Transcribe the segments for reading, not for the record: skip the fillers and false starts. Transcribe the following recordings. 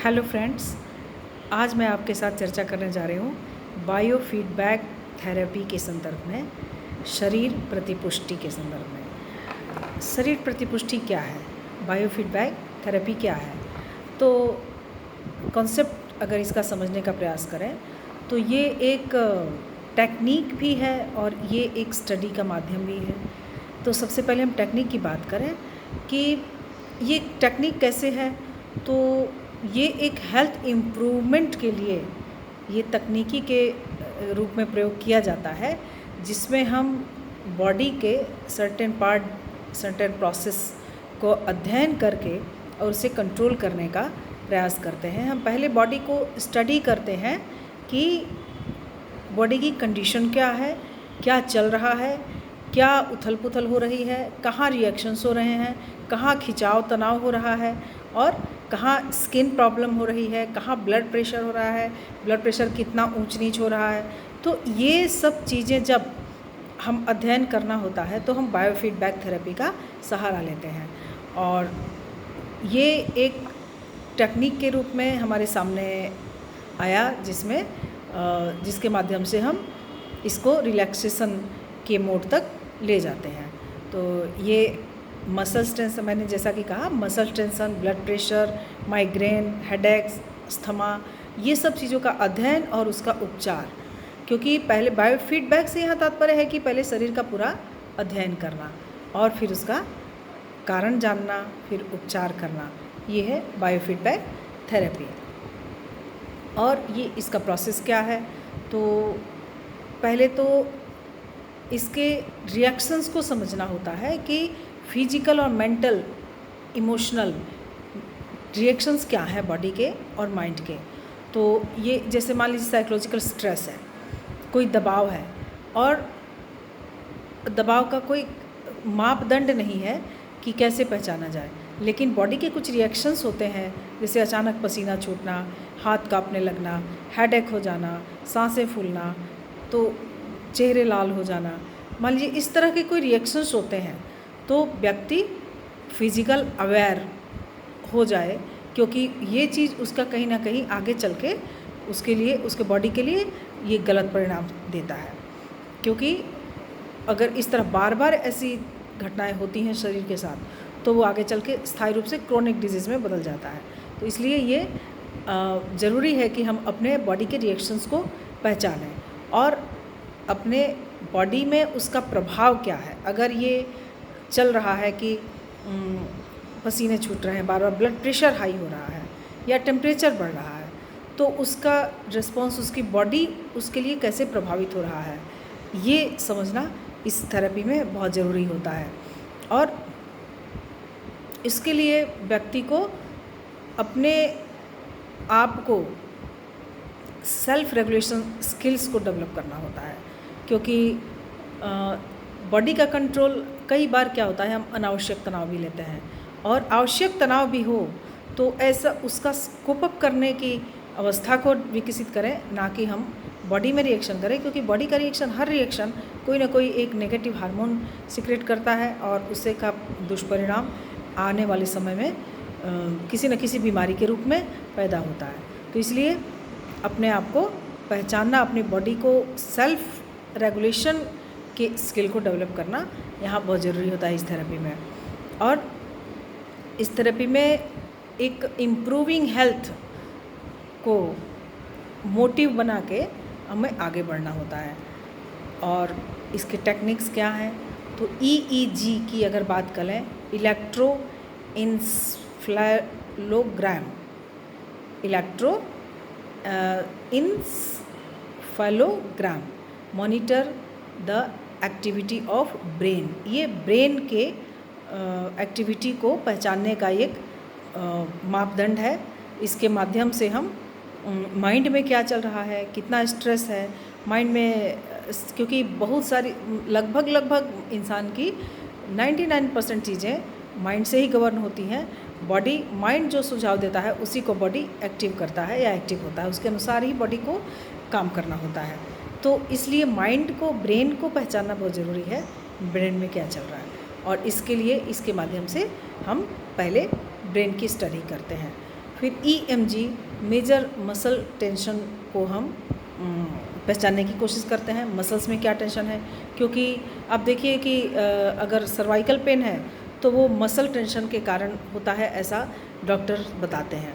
Hello friends, आज मैं आपके साथ चर्चा करने जा रही हूँ बायो फीडबैक थेरेपी के संदर्भ में, शरीर प्रतिपुष्टि के संदर्भ में। शरीर प्रतिपुष्टि क्या है, बायो फीडबैक थेरेपी क्या है? तो कॉन्सेप्ट अगर इसका समझने का प्रयास करें तो ये एक टेक्निक भी है और ये एक स्टडी का माध्यम भी है। तो सबसे पहले हम टेक्निक की बात करें कि ये टेक्निक कैसे है, तो ये एक हेल्थ इम्प्रूवमेंट के लिए ये तकनीकी के रूप में प्रयोग किया जाता है, जिसमें हम बॉडी के सर्टेन पार्ट, सर्टेन प्रोसेस को अध्ययन करके और उसे कंट्रोल करने का प्रयास करते हैं। हम पहले बॉडी को स्टडी करते हैं कि बॉडी की कंडीशन क्या है, क्या चल रहा है, क्या उथल पुथल हो रही है, कहाँ रिएक्शंस हो रहे हैं, कहाँ खिंचाव तनाव हो रहा है और कहाँ स्किन प्रॉब्लम हो रही है, कहाँ ब्लड प्रेशर हो रहा है, ब्लड प्रेशर कितना ऊंच नीच हो रहा है। तो ये सब चीज़ें जब हम अध्ययन करना होता है तो हम बायोफीडबैक थेरेपी का सहारा लेते हैं और ये एक टेक्निक के रूप में हमारे सामने आया, जिसके माध्यम से हम इसको रिलैक्सेशन के मोड तक ले जाते हैं। तो ये मसल्स टेंशन, मैंने जैसा कि कहा, muscle tension, blood pressure, migraine, headaches, asthma, ये सब चीज़ों का अध्ययन और उसका उपचार। क्योंकि पहले बायोफीडबैक से यहाँ तात्पर्य है कि पहले शरीर का पूरा अध्ययन करना और फिर उसका कारण जानना, फिर उपचार करना, ये है बायोफीडबैक थेरेपी। और ये इसका प्रोसेस क्या है, तो पहले तो इसके रिएक्शंस को समझना होता है कि फिजिकल और मेंटल इमोशनल रिएक्शंस क्या है बॉडी के और माइंड के। तो ये जैसे मान लीजिए साइकोलॉजिकल स्ट्रेस है, कोई दबाव है और दबाव का कोई मापदंड नहीं है कि कैसे पहचाना जाए, लेकिन बॉडी के कुछ रिएक्शंस होते हैं, जैसे अचानक पसीना छूटना, हाथ कांपने लगना, हेडेक हो जाना, सांसें फूलना, तो चेहरे लाल हो जाना। मान लीजिए इस तरह के कोई रिएक्शंस होते हैं तो व्यक्ति फिज़िकल अवेयर हो जाए, क्योंकि ये चीज़ उसका कहीं ना कहीं आगे चल के उसके लिए, उसके बॉडी के लिए ये गलत परिणाम देता है। क्योंकि अगर इस तरह बार बार ऐसी घटनाएं होती हैं शरीर के साथ तो वो आगे चल के स्थायी रूप से क्रोनिक डिजीज़ में बदल जाता है। तो इसलिए ये ज़रूरी है कि हम अपने बॉडी के रिएक्शंस को पहचानें और अपने बॉडी में उसका प्रभाव क्या है। अगर ये चल रहा है कि पसीने छूट रहे हैं, बार बार ब्लड प्रेशर हाई हो रहा है या टेम्परेचर बढ़ रहा है, तो उसका रिस्पॉन्स, उसकी बॉडी उसके लिए कैसे प्रभावित हो रहा है, ये समझना इस थेरेपी में बहुत ज़रूरी होता है। और इसके लिए व्यक्ति को अपने आप को सेल्फ रेगुलेशन स्किल्स को डेवलप करना होता है। क्योंकि बॉडी का कंट्रोल कई बार क्या होता है, हम अनावश्यक तनाव भी लेते हैं और आवश्यक तनाव भी हो तो ऐसा उसका कोप अप करने की अवस्था को विकसित करें, ना कि हम बॉडी में रिएक्शन करें। क्योंकि बॉडी का रिएक्शन, हर रिएक्शन कोई ना कोई एक नेगेटिव हार्मोन सिक्रेट करता है और उससे का दुष्परिणाम आने वाले समय में किसी न किसी बीमारी के रूप में पैदा होता है। तो इसलिए अपने आप को पहचानना, अपनी बॉडी को सेल्फ रेगुलेशन के स्किल को डेवलप करना यहाँ बहुत ज़रूरी होता है इस थेरेपी में। और इस थेरेपी में एक इम्प्रूविंग हेल्थ को मोटिव बना के हमें आगे बढ़ना होता है। और इसके टेक्निक्स क्या हैं, तो EEG की अगर बात करें, electroencephalogram monitor the activity of brain. ये ब्रेन के एक्टिविटी को पहचानने का एक मापदंड है। इसके माध्यम से हम माइंड में क्या चल रहा है, कितना स्ट्रेस है माइंड में, क्योंकि बहुत सारी लगभग इंसान की 99% चीज़ें माइंड से ही गवर्न होती हैं। बॉडी, माइंड जो सुझाव देता है उसी को बॉडी एक्टिव करता है या एक्टिव होता है, उसके अनुसार ही बॉडी को काम करना होता है। तो इसलिए माइंड को, ब्रेन को पहचानना बहुत ज़रूरी है, ब्रेन में क्या चल रहा है। और इसके लिए, इसके माध्यम से हम पहले ब्रेन की स्टडी करते हैं। फिर EMG मेजर मसल टेंशन को हम पहचानने की कोशिश करते हैं, मसल्स में क्या टेंशन है, क्योंकि आप देखिए कि अगर सर्वाइकल पेन है तो वो मसल टेंशन के कारण होता है, ऐसा डॉक्टर बताते हैं।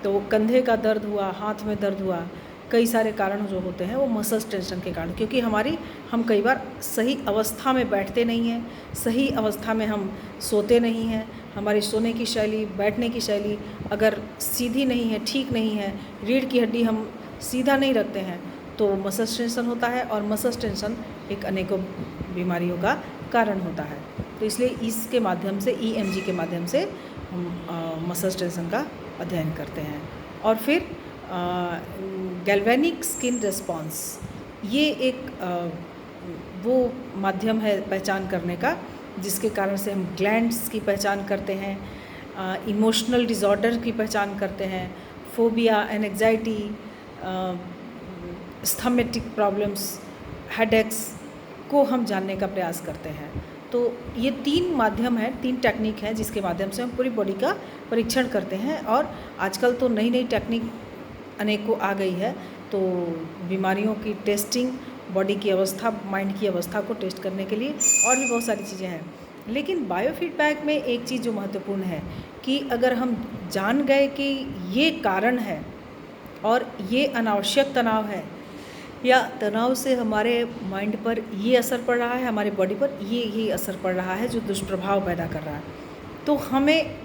तो कंधे का दर्द हुआ, हाथ में दर्द हुआ, कई सारे कारण जो होते हैं वो मसल्स टेंशन के कारण, क्योंकि हम कई बार सही अवस्था में बैठते नहीं हैं, सही अवस्था में हम सोते नहीं हैं, हमारी सोने की शैली, बैठने की शैली अगर सीधी नहीं है, ठीक नहीं है, रीढ़ की हड्डी हम सीधा नहीं रखते हैं तो मसल्स टेंशन होता है, और मसल्स टेंशन एक अनेकों बीमारियों का कारण होता है। तो इसलिए इसके माध्यम से, EMG के माध्यम से हम मसल्स टेंशन का अध्ययन करते हैं। और फिर गैल्वेनिक स्किन रिस्पॉन्स, ये एक वो माध्यम है पहचान करने का, जिसके कारण से हम ग्लैंड्स की पहचान करते हैं, इमोशनल डिसऑर्डर की पहचान करते हैं, फोबिया, एंग्जाइटी, स्थमेटिक प्रॉब्लम्स, हेडेक्स को हम जानने का प्रयास करते हैं। तो ये 3 माध्यम हैं, 3 टेक्निक हैं जिसके माध्यम से हम पूरी बॉडी का परीक्षण करते हैं। और आजकल तो नई नई टेक्निक अनेकों आ गई है, तो बीमारियों की टेस्टिंग, बॉडी की अवस्था, माइंड की अवस्था को टेस्ट करने के लिए और भी बहुत सारी चीज़ें हैं। लेकिन बायोफीडबैक में एक चीज़ जो महत्वपूर्ण है कि अगर हम जान गए कि ये कारण है और ये अनावश्यक तनाव है, या तनाव से हमारे माइंड पर ये असर पड़ रहा है, हमारे बॉडी पर ये असर पड़ रहा है जो दुष्प्रभाव पैदा कर रहा है, तो हमें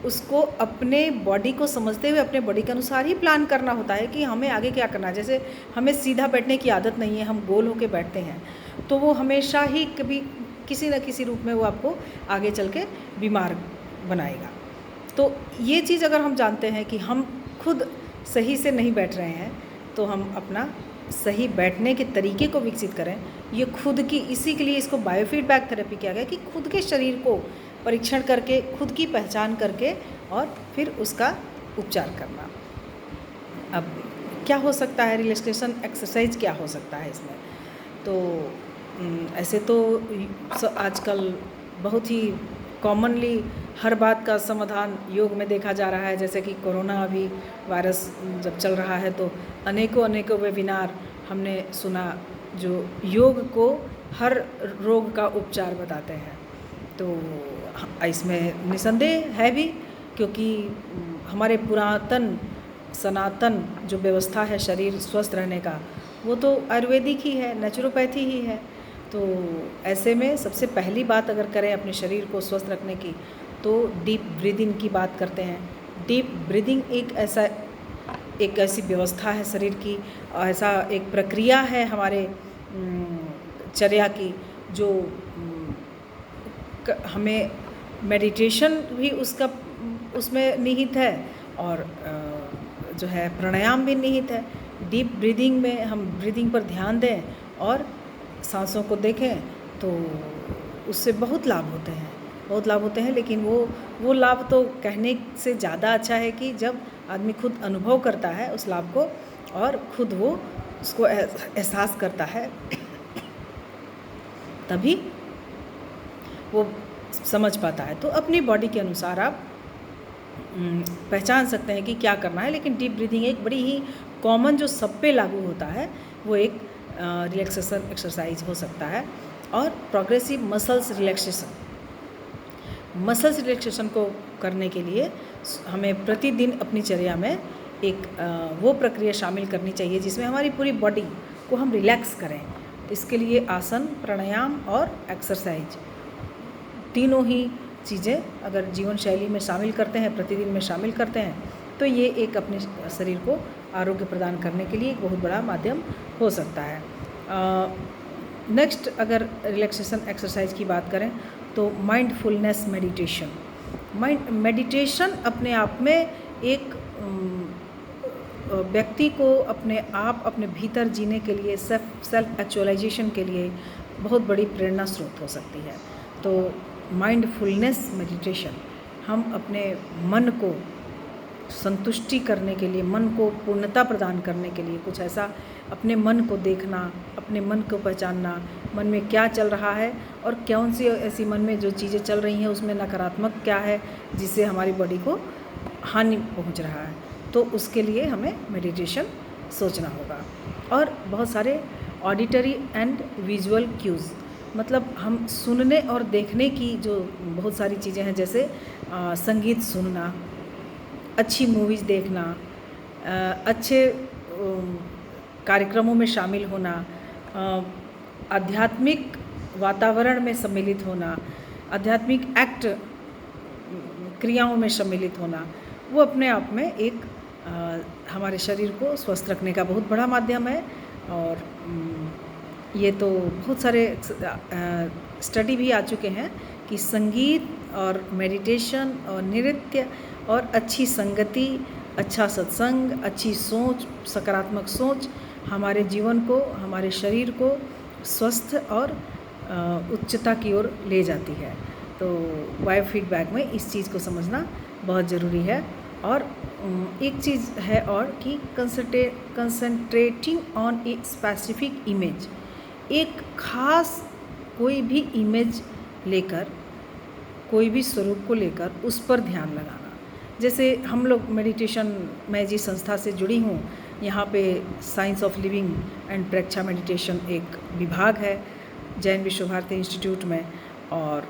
उसको अपने बॉडी को समझते हुए अपने बॉडी के अनुसार ही प्लान करना होता है कि हमें आगे क्या करना है। जैसे हमें सीधा बैठने की आदत नहीं है, हम गोल होकर बैठते हैं, तो वो हमेशा ही कभी किसी न किसी रूप में वो आपको आगे चल के बीमार बनाएगा। तो ये चीज़ अगर हम जानते हैं कि हम खुद सही से नहीं बैठ रहे हैं, तो हम अपना सही बैठने के तरीके को विकसित करें। ये खुद की, इसी के लिए इसको बायोफीडबैक थेरेपी किया गया कि खुद के शरीर को परीक्षण करके, खुद की पहचान करके और फिर उसका उपचार करना। अब क्या हो सकता है, रिलैक्सेशन एक्सरसाइज क्या हो सकता है इसमें? तो ऐसे तो आजकल बहुत ही कॉमनली हर बात का समाधान योग में देखा जा रहा है। जैसे कि कोरोना अभी वायरस जब चल रहा है तो अनेकों वेबिनार हमने सुना जो योग को हर रोग का उपचार बताते हैं। तो इसमें निसंदेह है भी, क्योंकि हमारे पुरातन सनातन जो व्यवस्था है शरीर स्वस्थ रहने का, वो तो आयुर्वेदिक ही है, नेचुरोपैथी ही है। तो ऐसे में सबसे पहली बात अगर करें अपने शरीर को स्वस्थ रखने की, तो डीप ब्रीदिंग की बात करते हैं। डीप ब्रीदिंग एक ऐसी व्यवस्था है शरीर की, ऐसा एक प्रक्रिया है हमारे चर्या की, जो हमें मेडिटेशन भी उसमें निहित है, और जो है प्राणायाम भी निहित है। डीप ब्रीदिंग में हम ब्रीदिंग पर ध्यान दें और सांसों को देखें, तो उससे बहुत लाभ होते हैं। लेकिन वो लाभ तो कहने से ज़्यादा अच्छा है कि जब आदमी खुद अनुभव करता है उस लाभ को, और खुद वो उसको एहसास करता है, तभी वो समझ पाता है। तो अपनी बॉडी के अनुसार आप पहचान सकते हैं कि क्या करना है। लेकिन डीप ब्रीदिंग एक बड़ी ही कॉमन, जो सब पे लागू होता है, वो एक रिलैक्सेशन एक्सरसाइज हो सकता है। और प्रोग्रेसिव मसल्स रिलैक्सेशन को करने के लिए हमें प्रतिदिन अपनी चर्या में एक वो प्रक्रिया शामिल करनी चाहिए जिसमें हमारी पूरी बॉडी को हम रिलैक्स करें। इसके लिए आसन, प्राणायाम और एक्सरसाइज, तीनों ही चीज़ें अगर जीवन शैली में शामिल करते हैं, प्रतिदिन में शामिल करते हैं, तो ये एक अपने शरीर को आरोग्य प्रदान करने के लिए एक बहुत बड़ा माध्यम हो सकता है। नेक्स्ट अगर रिलैक्सेशन एक्सरसाइज की बात करें तो माइंडफुलनेस मेडिटेशन अपने आप में एक व्यक्ति को अपने भीतर जीने के लिए, सेल्फ एक्चुअलाइजेशन के लिए बहुत बड़ी प्रेरणा स्रोत हो सकती है। तो माइंडफुलनेस मेडिटेशन हम अपने मन को संतुष्टि करने के लिए, मन को पूर्णता प्रदान करने के लिए, कुछ ऐसा अपने मन को देखना, अपने मन को पहचानना, मन में क्या चल रहा है और कौन सी ऐसी मन में जो चीज़ें चल रही हैं उसमें नकारात्मक क्या है, जिससे हमारी बॉडी को हानि पहुंच रहा है, तो उसके लिए हमें मेडिटेशन सोचना होगा। और बहुत सारे ऑडिटरी एंड विजुअल क्यूज़, मतलब हम सुनने और देखने की जो बहुत सारी चीज़ें हैं, जैसे संगीत सुनना, अच्छी मूवीज़ देखना, अच्छे कार्यक्रमों में शामिल होना, आध्यात्मिक वातावरण में सम्मिलित होना, आध्यात्मिक एक्ट क्रियाओं में सम्मिलित होना, वो अपने आप में एक हमारे शरीर को स्वस्थ रखने का बहुत बड़ा माध्यम है। और ये तो बहुत सारे स्टडी भी आ चुके हैं कि संगीत और मेडिटेशन और नृत्य और अच्छी संगति, अच्छा सत्संग, अच्छी सोच, सकारात्मक सोच हमारे जीवन को, हमारे शरीर को स्वस्थ और उच्चता की ओर ले जाती है। तो बायोफीडबैक में इस चीज़ को समझना बहुत ज़रूरी है। और एक चीज़ है और कि concentrating on a specific image, एक खास कोई भी इमेज लेकर, कोई भी स्वरूप को लेकर उस पर ध्यान लगाना। जैसे हम लोग मेडिटेशन, मैं जिस संस्था से जुड़ी हूँ, यहाँ पे science of living and Preksha meditation एक विभाग है जैन विश्व भारती इंस्टीट्यूट में, और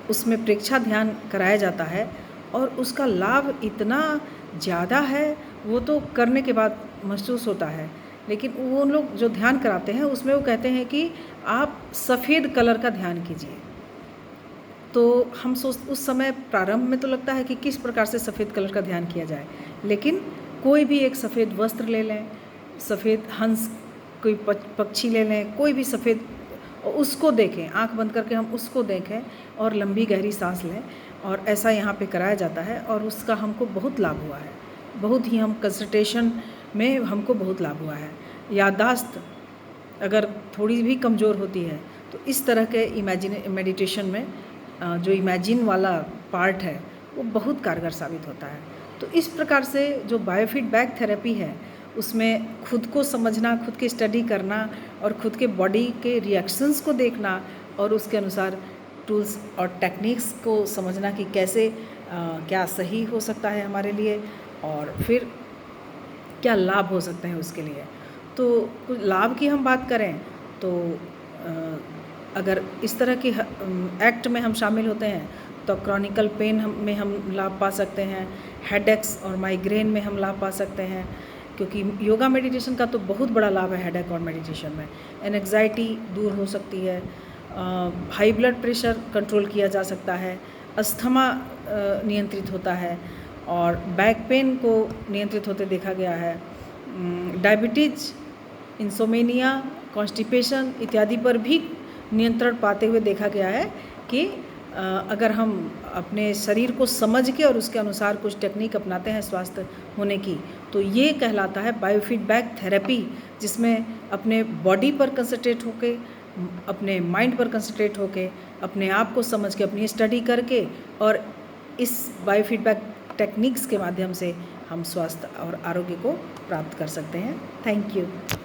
उसमें प्रेक्षा ध्यान कराया जाता है। और उसका लाभ इतना ज़्यादा है, वो तो करने के बाद महसूस होता है। लेकिन वो लोग जो ध्यान कराते हैं उसमें वो कहते हैं कि आप सफ़ेद कलर का ध्यान कीजिए। तो हम उस समय प्रारंभ में तो लगता है कि किस प्रकार से सफ़ेद कलर का ध्यान किया जाए, लेकिन कोई भी एक सफ़ेद वस्त्र ले लें, सफ़ेद हंस, कोई पक्षी ले लें, कोई भी सफ़ेद, उसको देखें, आंख बंद करके हम उसको देखें और लंबी गहरी सांस लें। और ऐसा यहाँ पे कराया जाता है और उसका हमको बहुत लाभ हुआ है। बहुत ही हम कंसंट्रेशन में हमको बहुत लाभ हुआ है। याददाश्त अगर थोड़ी भी कमज़ोर होती है तो इस तरह के मेडिटेशन में जो इमेजिन वाला पार्ट है वो बहुत कारगर साबित होता है। तो इस प्रकार से जो बायोफीडबैक थेरेपी है उसमें खुद को समझना, खुद की स्टडी करना और खुद के बॉडी के रिएक्शंस को देखना और उसके अनुसार टूल्स और टेक्निक्स को समझना कि कैसे क्या सही हो सकता है हमारे लिए और फिर क्या लाभ हो सकते हैं उसके लिए। तो कुछ लाभ की हम बात करें तो अगर इस तरह की एक्ट में हम शामिल होते हैं तो क्रॉनिकल पेन में हम लाभ पा सकते हैं, हेडेक्स और माइग्रेन में हम लाभ पा सकते हैं, क्योंकि योगा मेडिटेशन का तो बहुत बड़ा लाभ है हेडेक और मेडिटेशन में। एंग्जाइटी दूर हो सकती है, हाई ब्लड प्रेशर कंट्रोल किया जा सकता है, अस्थमा नियंत्रित होता है और बैक पेन को नियंत्रित होते देखा गया है। डायबिटीज, इंसोमेनिया, कॉन्स्टिपेशन इत्यादि पर भी नियंत्रण पाते हुए देखा गया है कि अगर हम अपने शरीर को समझ के और उसके अनुसार कुछ टेक्निक अपनाते हैं स्वास्थ्य होने की, तो ये कहलाता है बायोफीडबैक थेरेपी, जिसमें अपने बॉडी पर कंसंट्रेट होके, अपने माइंड पर कंसंट्रेट होके, अपने आप को समझ के, अपनी स्टडी करके और इस बायोफीडबैक टेक्निक्स के माध्यम से हम स्वास्थ्य और आरोग्य को प्राप्त कर सकते हैं। Thank you.